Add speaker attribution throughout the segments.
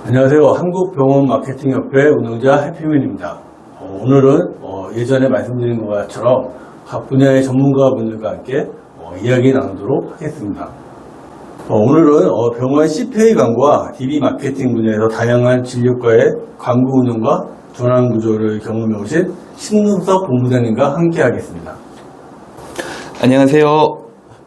Speaker 1: 안녕하세요. 한국병원마케팅협회 운영자 해피맨입니다. 오늘은 예전에 말씀드린 것처럼 각 분야의 전문가분들과 함께 이야기 나누도록 하겠습니다. 오늘은 병원 CPA 광고와 DB 마케팅 분야에서 다양한 진료과의 광고 운영과 전환 구조를 경험해 오신 신금석 본부장님과 함께 하겠습니다.
Speaker 2: 안녕하세요.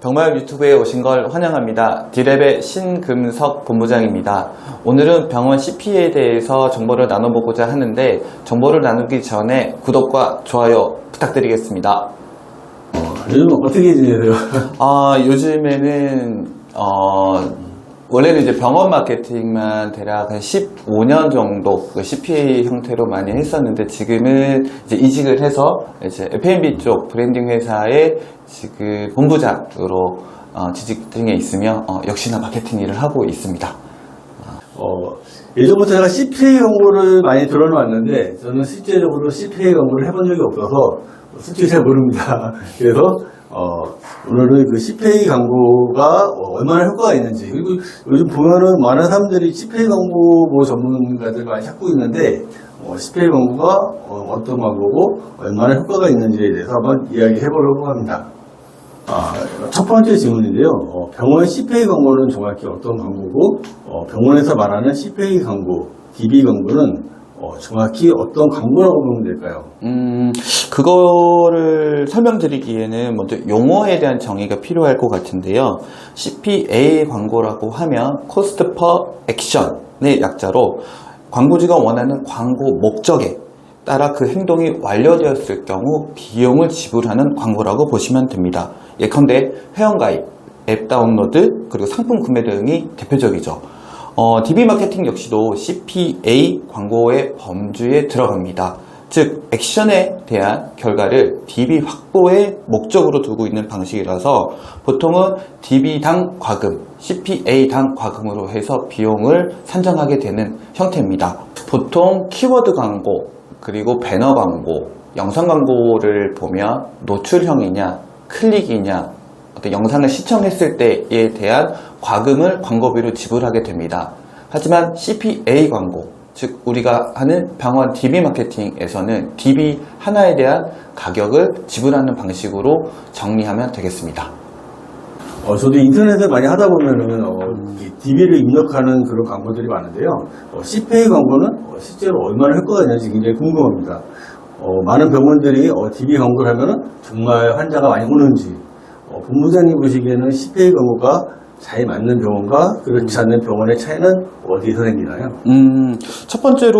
Speaker 2: 병마협 유튜브에 오신 걸 환영합니다. D랩의 신금석 본부장입니다. 오늘은 병원 CPA에 대해서 정보를 나눠보고자 하는데, 정보를 나누기 전에 구독과 좋아요 부탁드리겠습니다.
Speaker 1: 요즘 어떻게 지내세요?
Speaker 2: 요즘에는 원래는 이제 병원 마케팅만 대략 한 15년 정도 CPA 형태로 많이 했었는데, 지금은 이제 이직을 해서 이제 F&B 쪽 브랜딩 회사의 지금 본부장으로 취직 중에 있으며 역시나 마케팅 일을 하고 있습니다.
Speaker 1: 예전부터 제가 CPA 광고를 많이 들어봤는데, 저는 실제적으로 CPA 광고를 해본 적이 없어서 솔직히 잘 모릅니다. 그래서 오늘은 그 CPA 광고가 얼마나 효과가 있는지, 그리고 요즘 보면은 많은 사람들이 CPA 광고 전문가들 많이 찾고 있는데, CPA 광고가 어떤 광고고 얼마나 효과가 있는지에 대해서 한번 이야기해 보려고 합니다. 첫 번째 질문인데요. 병원 CPA 광고는 정확히 어떤 광고고, 병원에서 말하는 CPA 광고, DB 광고는 정확히 어떤 광고라고 보면 될까요?
Speaker 2: 그거를 설명드리기에는 먼저 용어에 대한 정의가 필요할 것 같은데요. CPA 광고라고 하면 Cost per Action의 약자로, 광고주가 원하는 광고 목적에 따라 그 행동이 완료되었을 경우 비용을 지불하는 광고라고 보시면 됩니다. 예컨대 회원가입, 앱 다운로드, 그리고 상품 구매 등이 대표적이죠. DB 마케팅 역시도 CPA 광고의 범주에 들어갑니다. 즉, 액션에 대한 결과를 DB 확보의 목적으로 두고 있는 방식이라서 보통은 DB당 과금, CPA당 과금으로 해서 비용을 산정하게 되는 형태입니다. 보통 키워드 광고, 그리고 배너 광고, 영상 광고를 보면 노출형이냐, 클릭이냐, 어떤 영상을 시청했을 때에 대한 과금을 광고비로 지불하게 됩니다. 하지만 CPA 광고, 즉 우리가 하는 병원 DB 마케팅에서는 DB 하나에 대한 가격을 지불하는 방식으로 정리하면 되겠습니다.
Speaker 1: 저도 인터넷을 많이 하다 보면은 DB를 입력하는 그런 광고들이 많은데요. CPA 광고는 실제로 얼마나 효과가 있는지 굉장히 궁금합니다. 많은 병원들이 DB 광고를 하면은 정말 환자가 많이 오는지, 본부장님 보시기에는 CPA 광고가 잘 맞는 병원과 그렇지 않는 병원의 차이는 어디서 생기나요?
Speaker 2: 첫 번째로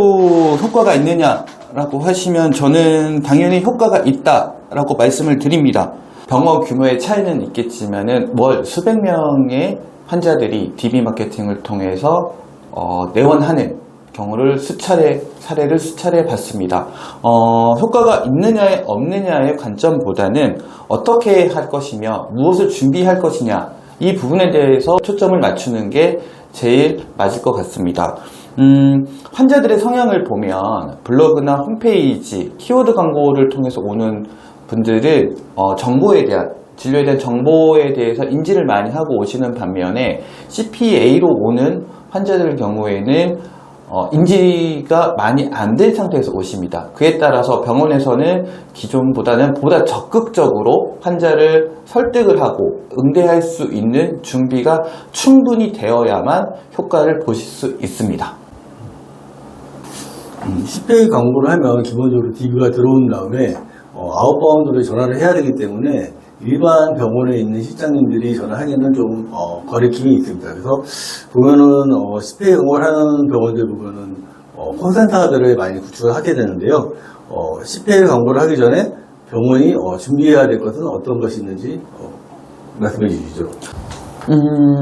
Speaker 2: 효과가 있느냐라고 하시면 저는 당연히 효과가 있다라고 말씀을 드립니다. 병원 규모의 차이는 있겠지만은 월 수백 명의 환자들이 DB 마케팅을 통해서 내원하는 경우를 사례를 수차례 봤습니다. 효과가 있느냐에 없느냐의 관점보다는 어떻게 할 것이며 무엇을 준비할 것이냐, 이 부분에 대해서 초점을 맞추는 게 제일 맞을 것 같습니다. 환자들의 성향을 보면 블로그나 홈페이지, 키워드 광고를 통해서 오는 분들은 정보에 대한, 진료에 대한 정보에 대해서 인지를 많이 하고 오시는 반면에 CPA로 오는 환자들 경우에는 인지가 많이 안 된 상태에서 오십니다. 그에 따라서 병원에서는 기존보다는 보다 적극적으로 환자를 설득을 하고 응대할 수 있는 준비가 충분히 되어야만 효과를 보실 수 있습니다.
Speaker 1: CPA 광고를 하면 기본적으로 DB가 들어온 다음에 아웃바운드로 전화를 해야 되기 때문에 일반 병원에 있는 실장님들이 전화하기에는 좀 거리낌이 있습니다. 그래서 보면은 CPA 광고를 하는 병원들 보면은 콜센터들을 많이 구축을 하게 되는데요. CPA 광고를 하기 전에 병원이 준비해야 될 것은 어떤 것이 있는지 말씀해 주시죠.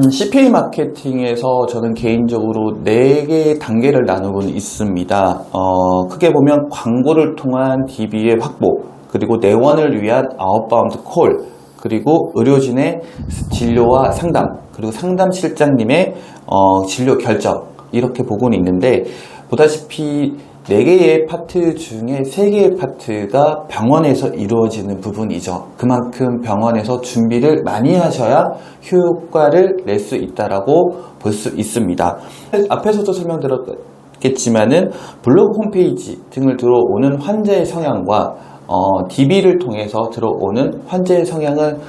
Speaker 2: CPA 마케팅에서 저는 개인적으로 4개의 단계를 나누고 있습니다. 크게 보면 광고를 통한 DB의 확보, 그리고 내원을 위한 아웃바운드 콜, 그리고 의료진의 진료와 상담, 그리고 상담실장님의 진료 결정, 이렇게 보고는 있는데, 보다시피 4개의 파트 중에 3개의 파트가 병원에서 이루어지는 부분이죠. 그만큼 병원에서 준비를 많이 하셔야 효과를 낼 수 있다라고 볼 수 있습니다. 앞에서도 설명드렸겠지만은 블로그 홈페이지 등을 들어오는 환자의 성향과 DB를 통해서 들어오는 환자의 성향은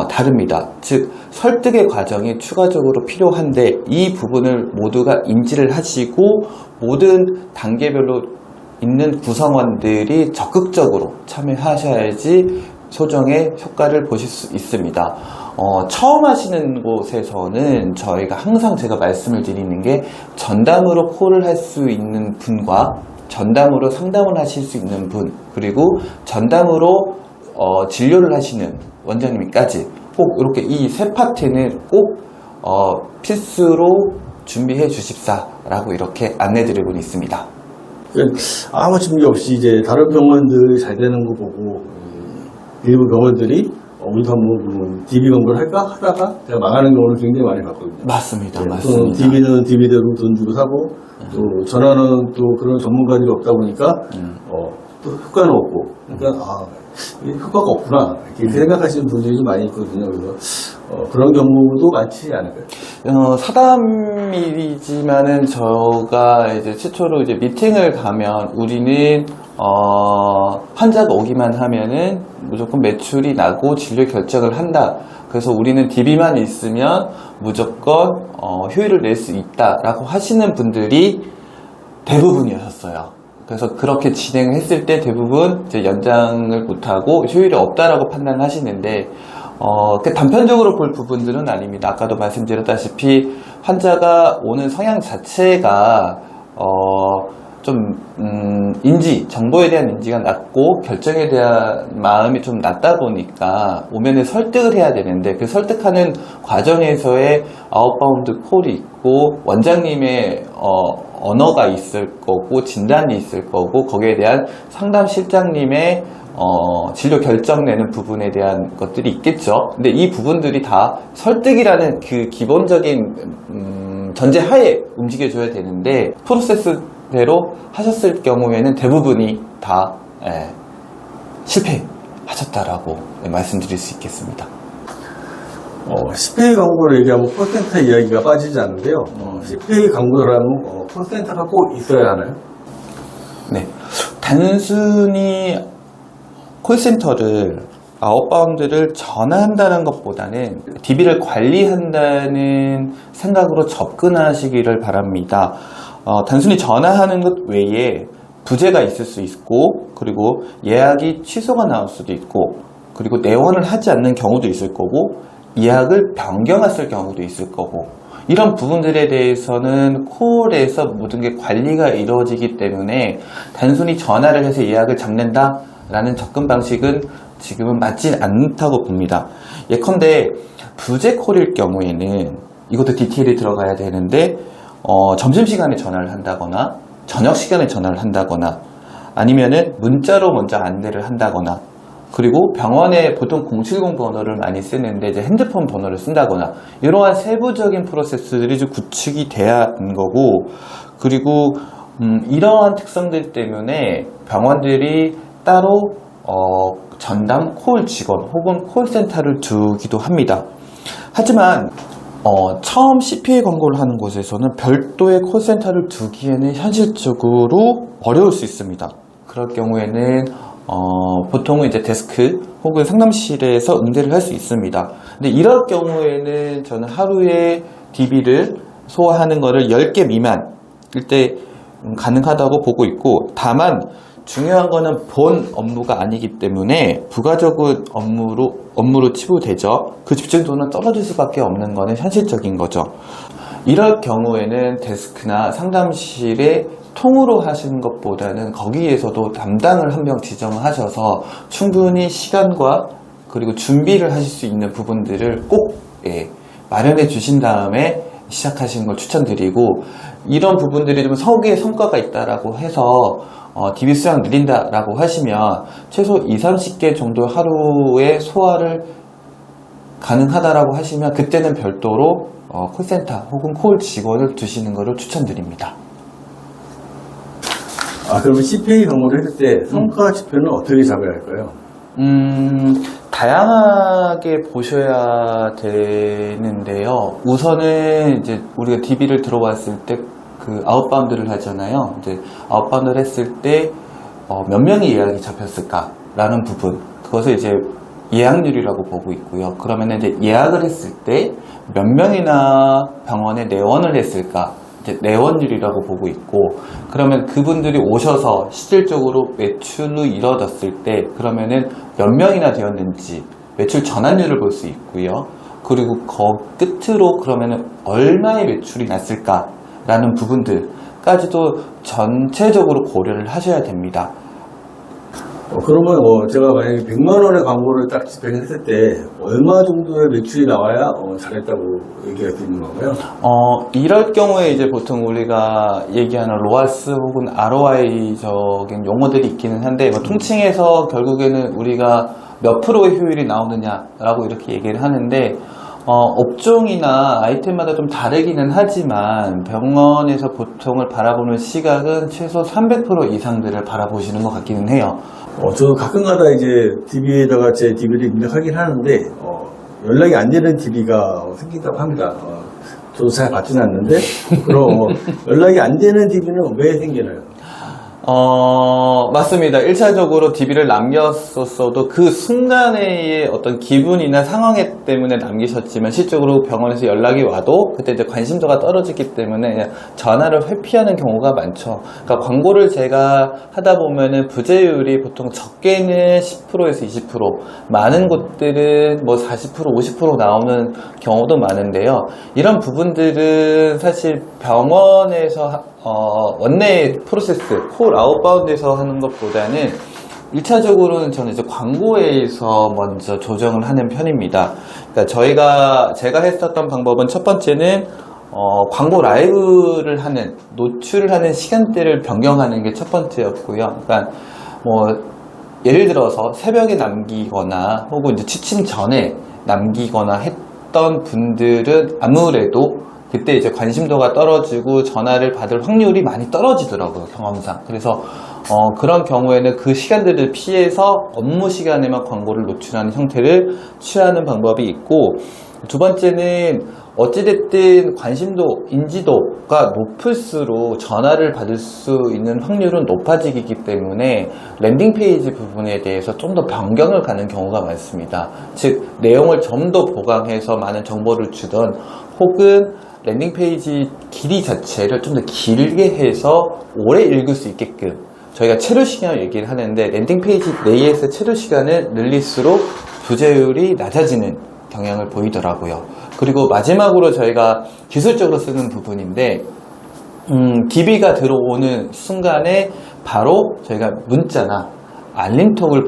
Speaker 2: 다릅니다. 즉 설득의 과정이 추가적으로 필요한데 이 부분을 모두가 인지를 하시고 모든 단계별로 있는 구성원들이 적극적으로 참여하셔야지 소정의 효과를 보실 수 있습니다. 처음 하시는 곳에서는 저희가 항상 제가 말씀을 드리는 게 전담으로 콜을 할 수 있는 분과 전담으로 상담을 하실 수 있는 분, 그리고 전담으로 진료를 하시는 원장님까지 꼭 이렇게 이 세 파트는 꼭 필수로 준비해 주십사라고 이렇게 안내 드리고 있습니다.
Speaker 1: 아무 준비 없이 이제 다른 병원들 잘 되는 거 보고 일부 병원들이 우리도 한번 DB 광고를 할까 하다가 제가 망하는 경우를 굉장히 많이 봤거든요.
Speaker 2: 맞습니다.
Speaker 1: 네,
Speaker 2: 맞습니다.
Speaker 1: DB는 DB대로 돈 주고 사고 또 전화는 또 그런 전문가들이 없다 보니까 또 효과는 없고 그러니까 효과가 없구나 이렇게 생각하시는 분들이 좀 많이 있거든요. 그래서 그런 경우도 많지 않을까요?
Speaker 2: 사담이지만은 저가 이제 최초로 이제 미팅을 가면 우리는 환자가 오기만 하면은 무조건 매출이 나고 진료 결정을 한다. 그래서 우리는 DB만 있으면 무조건 효율을 낼 수 있다라고 하시는 분들이 대부분이었어요. 그래서 그렇게 진행했을 때 대부분 이제 연장을 못하고 효율이 없다라고 판단을 하시는데 단편적으로 볼 부분들은 아닙니다. 아까도 말씀드렸다시피 환자가 오는 성향 자체가 정보에 대한 인지가 낮고 결정에 대한 마음이 좀 낮다 보니까 오면은 설득을 해야 되는데 그 설득하는 과정에서의 아웃바운드 콜이 있고 원장님의 언어가 있을 거고 진단이 있을 거고 거기에 대한 상담실장님의 진료 결정 내는 부분에 대한 것들이 있겠죠. 근데 이 부분들이 다 설득이라는 그 기본적인 전제 하에 움직여줘야 되는데 프로세스대로 하셨을 경우에는 대부분이 다 실패하셨다라고 말씀드릴 수 있겠습니다.
Speaker 1: 10회의 광고를 얘기하면 콜센터 이야기가 빠지지 않는데요. 10회의 광고라면 콜센터가 꼭 있어야 하나요?
Speaker 2: 네, 단순히 콜센터를 아웃바운드를 전화한다는 것보다는 DB를 관리한다는 생각으로 접근하시기를 바랍니다. 단순히 전화하는 것 외에 부재가 있을 수 있고 그리고 예약이 취소가 나올 수도 있고 그리고 내원을 하지 않는 경우도 있을 거고 예약을 변경했을 경우도 있을 거고 이런 부분들에 대해서는 콜에서 모든 게 관리가 이루어지기 때문에 단순히 전화를 해서 예약을 잡는다 라는 접근 방식은 지금은 맞지 않다고 봅니다. 예컨대 부재 콜일 경우에는 이것도 디테일이 들어가야 되는데 점심시간에 전화를 한다거나 저녁시간에 전화를 한다거나 아니면은 문자로 먼저 안내를 한다거나 그리고 병원에 보통 070 번호를 많이 쓰는데 이제 핸드폰 번호를 쓴다거나 이러한 세부적인 프로세스들이 좀 구축이 돼야 하는 거고 그리고 이러한 특성들 때문에 병원들이 따로 전담 콜 직원 혹은 콜센터를 두기도 합니다. 하지만 처음 CPA 광고를 하는 곳에서는 별도의 콜센터를 두기에는 현실적으로 어려울 수 있습니다. 그럴 경우에는 보통은 이제 데스크 혹은 상담실에서 응대를 할 수 있습니다. 근데 이럴 경우에는 저는 하루에 DB를 소화하는 거를 10개 미만일 때 가능하다고 보고 있고 다만 중요한 거는 본 업무가 아니기 때문에 부가적인 업무로 치부되죠. 그 집중도는 떨어질 수밖에 없는 거는 현실적인 거죠. 이럴 경우에는 데스크나 상담실에 통으로 하시는 것보다는 거기에서도 담당을 한 명 지정을 하셔서 충분히 시간과 그리고 준비를 하실 수 있는 부분들을 꼭 마련해 주신 다음에 시작하시는 걸 추천드리고 이런 부분들이 좀 서기의 성과가 있다라고 해서 DB 수량 늘린다라고 하시면 최소 20-30개 정도 하루에 소화를 가능하다라고 하시면 그때는 별도로 콜센터 혹은 콜 직원을 두시는 것을 추천드립니다.
Speaker 1: 그러면 CPA 광고를 했을 때 성과 지표는 어떻게 잡아야 할까요?
Speaker 2: 다양하게 보셔야 되는데요. 우선은 이제 우리가 DB를 들어왔을 때 그 아웃바운드를 하잖아요. 이제 아웃바운드를 했을 때 몇 명이 예약이 잡혔을까라는 부분. 그것을 이제 예약률이라고 보고 있고요. 그러면 이제 예약을 했을 때 몇 명이나 병원에 내원을 했을까? 이제 내원율이라고 보고 있고, 그러면 그분들이 오셔서 실질적으로 매출이 이뤄졌을 때 그러면은 몇 명이나 되었는지 매출 전환율을 볼 수 있고요. 그리고 끝으로 그러면은 얼마의 매출이 났을까라는 부분들까지도 전체적으로 고려를 하셔야 됩니다.
Speaker 1: 그러면 제가 만약에 100만 원의 광고를 딱 집행했을 때 얼마 정도의 매출이 나와야 잘했다고 얘기할 수 있는 건가요?
Speaker 2: 이럴 경우에 이제 보통 우리가 얘기하는 로아스 혹은 ROI적인 용어들이 있기는 한데, 통칭해서 결국에는 우리가 몇 프로의 효율이 나오느냐라고 이렇게 얘기를 하는데, 업종이나 아이템마다 좀 다르기는 하지만 병원에서 보통을 바라보는 시각은 최소 300% 이상들을 바라보시는 것 같기는 해요.
Speaker 1: 저도 가끔가다 이제 DB에다가 제 DB를 입력하긴 하는데 연락이 안 되는 DB가 생긴다고 합니다. 저도 잘 받지는 않는데 그럼 연락이 안 되는 DB는 왜 생기나요?
Speaker 2: 맞습니다. 1차적으로 DB를 남겼었어도 그 순간의 어떤 기분이나 상황에 때문에 남기셨지만 실적으로 병원에서 연락이 와도 그때 이제 관심도가 떨어지기 때문에 그냥 전화를 회피하는 경우가 많죠. 그러니까 광고를 제가 하다 보면은 부재율이 보통 적게는 10%에서 20%, 많은 곳들은 뭐 40%, 50% 나오는 경우도 많은데요. 이런 부분들은 사실 병원에서 원내 프로세스, 콜 아웃바운드에서 하는 것보다는 1차적으로는 저는 이제 광고에서 먼저 조정을 하는 편입니다. 그러니까 제가 했었던 방법은 첫 번째는 광고 라이브를 하는, 노출을 하는 시간대를 변경하는 게 첫 번째였고요. 그러니까 뭐 예를 들어서 새벽에 남기거나 혹은 이제 취침 전에 남기거나 했던 분들은 아무래도 그때 이제 관심도가 떨어지고 전화를 받을 확률이 많이 떨어지더라고요, 경험상. 그래서 그런 경우에는 그 시간들을 피해서 업무 시간에만 광고를 노출하는 형태를 취하는 방법이 있고, 두 번째는 어찌됐든 관심도, 인지도가 높을수록 전화를 받을 수 있는 확률은 높아지기 때문에 랜딩 페이지 부분에 대해서 좀 더 변경을 가는 경우가 많습니다. 즉, 내용을 좀 더 보강해서 많은 정보를 주던, 혹은 랜딩 페이지 길이 자체를 좀 더 길게 해서 오래 읽을 수 있게끔, 저희가 체류 시간을 얘기를 하는데 랜딩 페이지 내에서 체류 시간을 늘릴수록 부재율이 낮아지는 경향을 보이더라고요. 그리고 마지막으로 저희가 기술적으로 쓰는 부분인데, DB가 들어오는 순간에 바로 저희가 문자나 알림톡을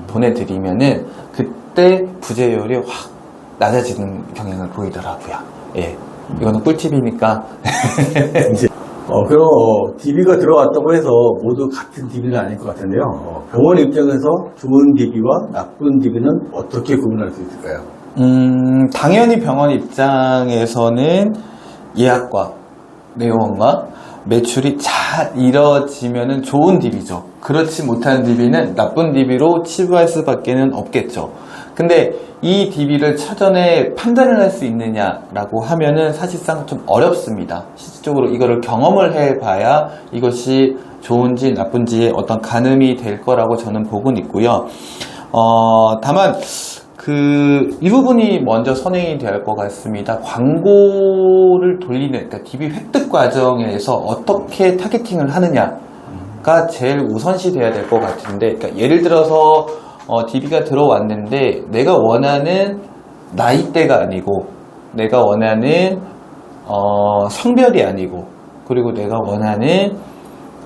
Speaker 2: 보내드리면은 그때 부재율이 확 낮아지는 경향을 보이더라고요. 예. 이거는 꿀팁이니까.
Speaker 1: 그럼 DB가 들어왔다고 해서 모두 같은 DB는 아닐 것 같은데요. 병원 입장에서 좋은 DB와 나쁜 DB는 어떻게 구분할 수 있을까요?
Speaker 2: 당연히 병원 입장에서는 예약과 내원과 매출이 잘 이뤄지면은 좋은 DB죠. 그렇지 못한 DB는 나쁜 DB로 치부할 수밖에 없겠죠. 근데 이 DB를 사전에 판단을 할 수 있느냐라고 하면은 사실상 좀 어렵습니다. 실질적으로 이거를 경험을 해봐야 이것이 좋은지 나쁜지의 어떤 가늠이 될 거라고 저는 보고는 있고요. 다만 이 부분이 먼저 선행이 될 것 같습니다. 광고를 돌리는, 그러니까 DB 획득 과정에서 어떻게 타겟팅을 하느냐가 제일 우선시 돼야 될 것 같은데, 그러니까 예를 들어서 DB가 들어왔는데 내가 원하는 나이대가 아니고, 내가 원하는 성별이 아니고, 그리고 내가 원하는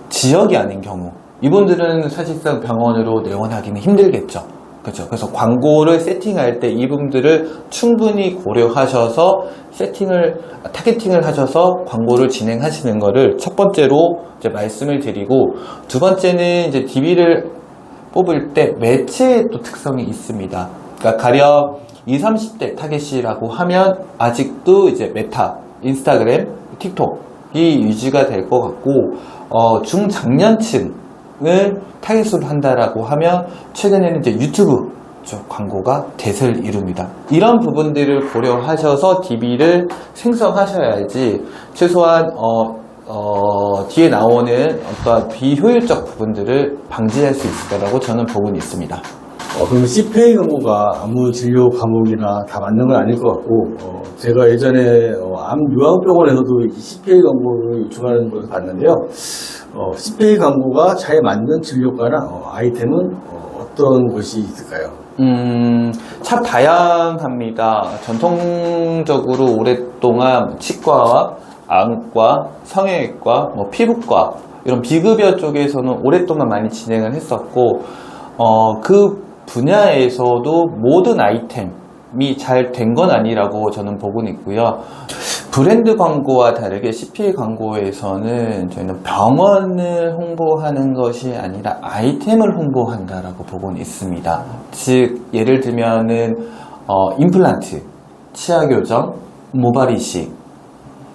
Speaker 2: 지역이 아닌 경우, 이분들은 사실상 병원으로 내원하기는 힘들겠죠. 그렇죠. 그래서 광고를 세팅할 때 이분들을 충분히 고려하셔서 타겟팅을 하셔서 광고를 진행하시는 거를 첫 번째로 이제 말씀을 드리고, 두 번째는 이제 DB를 뽑을 때 매체의 또 특성이 있습니다. 그러니까 가령 20, 30대 타겟이라고 하면 아직도 이제 메타, 인스타그램, 틱톡이 유지가 될 것 같고, 중장년층을 타깃으로 한다라고 하면 최근에는 이제 유튜브 쪽 광고가 대세를 이룹니다. 이런 부분들을 고려하셔서 DB를 생성하셔야지 최소한 뒤에 나오는 어떤 비효율적 부분들을 방지할 수 있을 거라고 저는 보고는 있습니다.
Speaker 1: 그러면 CPA 광고가 아무 진료 과목이나 다 맞는 건 아닐 것 같고, 제가 예전에 암 요양병원에서도 이 CPA 광고를 요청하는 것을 봤는데요. CPA 광고가 잘 맞는 진료과나 아이템은 어떤 것이 있을까요?
Speaker 2: 참 다양합니다. 전통적으로 오랫동안 치과와 안과, 성형외과, 피부과 이런 비급여 쪽에서는 오랫동안 많이 진행을 했었고, 그 분야에서도 모든 아이템이 잘 된 건 아니라고 저는 보고는 있고요. 브랜드 광고와 다르게 CPA 광고에서는 저희는 병원을 홍보하는 것이 아니라 아이템을 홍보한다라고 보고는 있습니다. 즉 예를 들면은 임플란트, 치아 교정, 모발 이식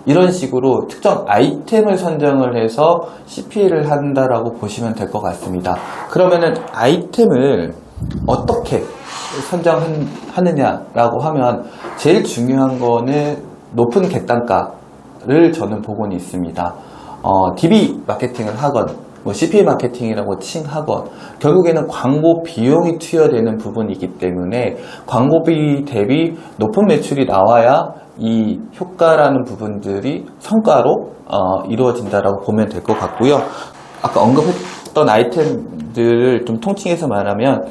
Speaker 2: 이런 식으로 특정 아이템을 선정을 해서 CPA를 한다라고 보시면 될 것 같습니다. 그러면은 아이템을 어떻게 선정하느냐라고 하면 제일 중요한 거는 높은 객단가를 저는 보고는 있습니다. DB 마케팅을 하건 CPA 마케팅이라고 칭하건 결국에는 광고 비용이 투여되는 부분이기 때문에 광고비 대비 높은 매출이 나와야 이 효과라는 부분들이 성과로 이루어진다라고 보면 될 것 같고요. 아까 언급했던 아이템들을 좀 통칭해서 말하면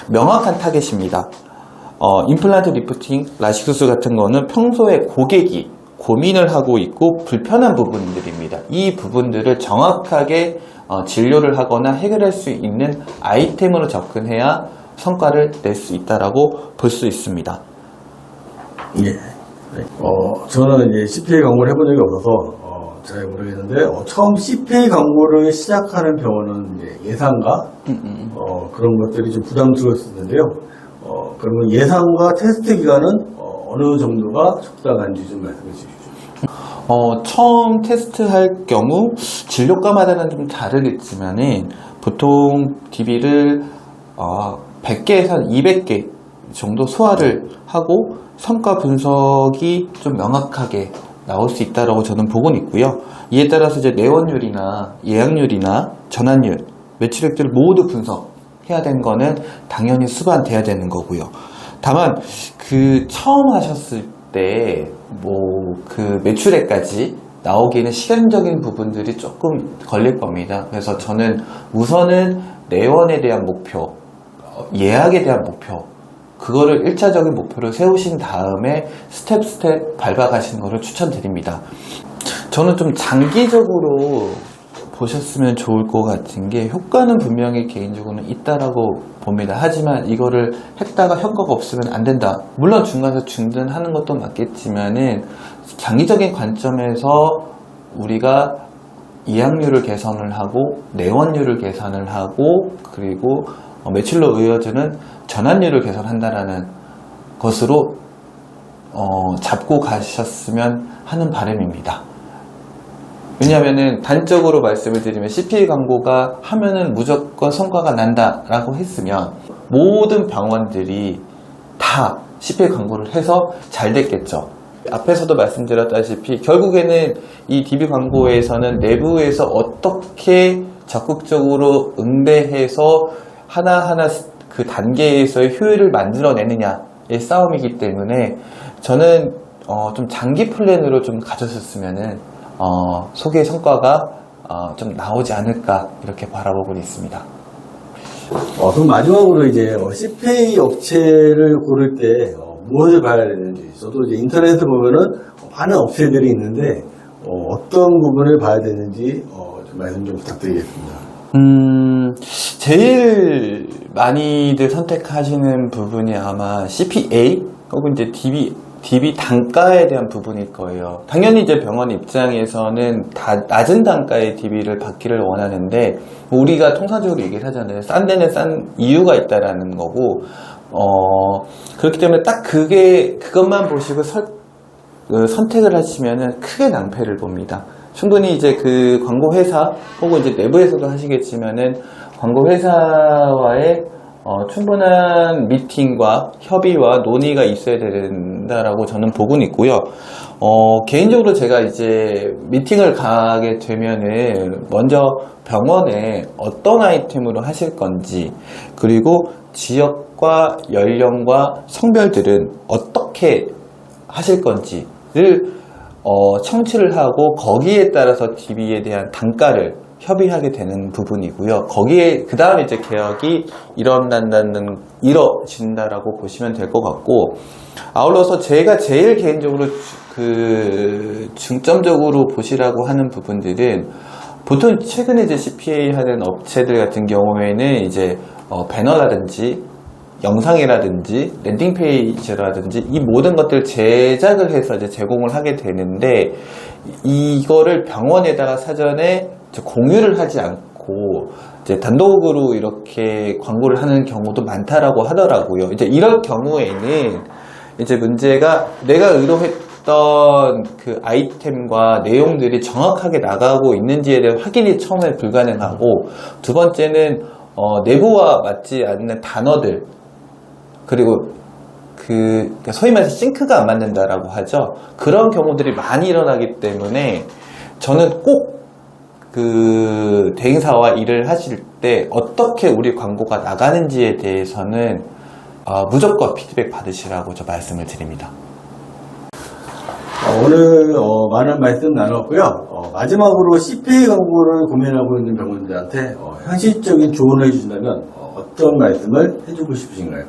Speaker 2: 명확한 타겟입니다. 임플란트 리프팅, 라식 수술 같은 거는 평소에 고객이 고민을 하고 있고 불편한 부분들입니다. 이 부분들을 정확하게 진료를 하거나 해결할 수 있는 아이템으로 접근해야 성과를 낼 수 있다라고 볼 수 있습니다.
Speaker 1: 예. 저는 이제 CPA 광고를 해본 적이 없어서 잘 모르겠는데 처음 CPA 광고를 시작하는 병원은 이제 예상과 그런 것들이 좀 부담스러웠었는데요. 그러면 예상과 테스트 기간은 어느 정도가 적당한지 좀 말씀해 주십시오.
Speaker 2: 처음 테스트할 경우 진료과마다는 좀 다르겠지만은 보통 DB를 100개에서 200개 정도 소화를 하고 성과 분석이 좀 명확하게 나올 수 있다라고 저는 보고는 있고요. 이에 따라서 이제 내원율이나 예약률이나 전환율, 매출액들을 모두 분석해야 되는 거는 당연히 수반돼야 되는 거고요. 다만 그 처음 하셨을 때 그 매출액까지 나오기에는 시간적인 부분들이 조금 걸릴 겁니다. 그래서 저는 우선은 내원에 대한 목표, 예약에 대한 목표, 그거를 1차적인 목표를 세우신 다음에 스텝 밟아가시는 것을 추천드립니다. 저는 좀 장기적으로 보셨으면 좋을 것 같은 게 효과는 분명히 개인적으로는 있다라고 봅니다. 하지만 이거를 했다가 효과가 없으면 안 된다. 물론 중간에서 중단하는 것도 맞겠지만은 장기적인 관점에서 우리가 예약률을 개선을 하고 내원율을 개선을 하고 그리고 매출로 이어지는 전환율을 개선한다라는 것으로 잡고 가셨으면 하는 바람입니다. 왜냐하면은 단적으로 말씀을 드리면 CPA 광고가 하면은 무조건 성과가 난다라고 했으면 모든 병원들이 다 CPA 광고를 해서 잘 됐겠죠. 앞에서도 말씀드렸다시피 결국에는 이 DB 광고에서는 내부에서 어떻게 적극적으로 응대해서 하나하나 그 단계에서의 효율을 만들어내느냐의 싸움이기 때문에 저는 좀 장기 플랜으로 좀 가졌었으면은 소개 성과가 좀 나오지 않을까 이렇게 바라보고 있습니다.
Speaker 1: 그럼 마지막으로 이제 CPA 업체를 고를 때 무엇을 봐야 되는지, 저도 이제 인터넷에 보면은 많은 업체들이 있는데 어떤 부분을 봐야 되는지 좀 말씀 좀 부탁드리겠습니다.
Speaker 2: 제일 많이들 선택하시는 부분이 아마 CPA 혹은 이제 DB 단가에 대한 부분일 거예요. 당연히 이제 병원 입장에서는 다 낮은 단가의 DB를 받기를 원하는데 우리가 통상적으로 얘기를 하잖아요. 싼 데는 싼 이유가 있다라는 거고 그렇기 때문에 딱 그것만 보시고 선택을 하시면은 크게 낭패를 봅니다. 충분히 이제 그 광고 회사 혹은 이제 내부에서도 하시겠지만은 광고 회사와의 충분한 미팅과 협의와 논의가 있어야 된다라고 저는 보고는 있고요. 개인적으로 제가 이제 미팅을 가게 되면은 먼저 병원에 어떤 아이템으로 하실 건지, 그리고 지역과 연령과 성별들은 어떻게 하실 건지를 청취를 하고 거기에 따라서 DB에 대한 단가를 협의하게 되는 부분이고요. 거기에 그 다음에 이제 계약이 이뤄진다라고 보시면 될 것 같고, 아울러서 제가 제일 개인적으로 중점적으로 보시라고 하는 부분들은, 보통 최근에 이제 CPA 하는 업체들 같은 경우에는 이제 배너라든지 영상이라든지 랜딩 페이지라든지 이 모든 것들 제작을 해서 이제 제공을 하게 되는데, 이거를 병원에다가 사전에 공유를 하지 않고 이제 단독으로 이렇게 광고를 하는 경우도 많다라고 하더라고요. 이제 이런 경우에는 이제 문제가 내가 의도했던 그 아이템과 내용들이 정확하게 나가고 있는지에 대한 확인이 처음에 불가능하고, 두 번째는 내부와 맞지 않는 단어들, 그리고 그러니까 소위 말해서 싱크가 안 맞는다라고 하죠. 그런 경우들이 많이 일어나기 때문에 저는 꼭 그 대행사와 일을 하실 때 어떻게 우리 광고가 나가는지에 대해서는 무조건 피드백 받으시라고 저 말씀을 드립니다.
Speaker 1: 오늘 많은 말씀 나눴고요. 마지막으로 CPA 광고를 고민하고 있는 병원들한테 현실적인 조언을 해주신다면 어떤 말씀을 해주고 싶으신가요?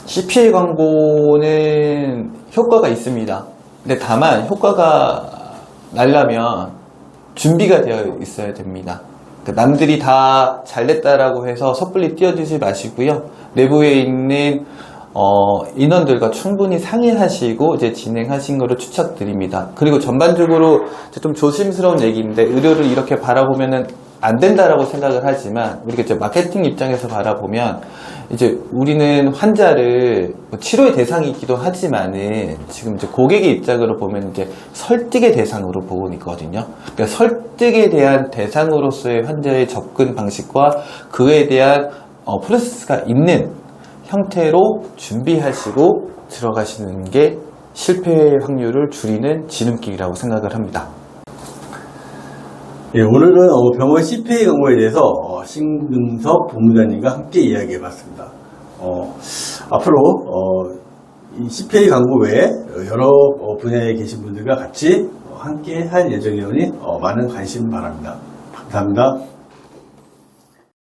Speaker 2: CPA 광고는 효과가 있습니다. 근데 다만 효과가 나려면 준비가 되어 있어야 됩니다. 남들이 다 잘됐다라고 해서 섣불리 뛰어들지 마시고요. 내부에 있는 인원들과 충분히 상의하시고 이제 진행하신 거를 추천드립니다. 그리고 전반적으로 좀 조심스러운 얘기인데, 의료를 이렇게 바라보면은 안 된다라고 생각을 하지만, 우리가 이제 마케팅 입장에서 바라보면 이제 우리는 환자를 치료의 대상이기도 하지만은 지금 이제 고객의 입장으로 보면 이제 설득의 대상으로 보고 있거든요. 그러니까 설득에 대한 대상으로서의 환자의 접근 방식과 그에 대한 프로세스가 있는 형태로 준비하시고 들어가시는 게 실패 확률을 줄이는 지름길이라고 생각을 합니다.
Speaker 1: 예, 오늘은 병원 CPA 광고에 대해서 신금섭 본부장님과 함께 이야기해봤습니다. 앞으로 이 CPA 광고 외에 여러 분야에 계신 분들과 같이 함께 할 예정이오니 많은 관심 바랍니다. 감사합니다.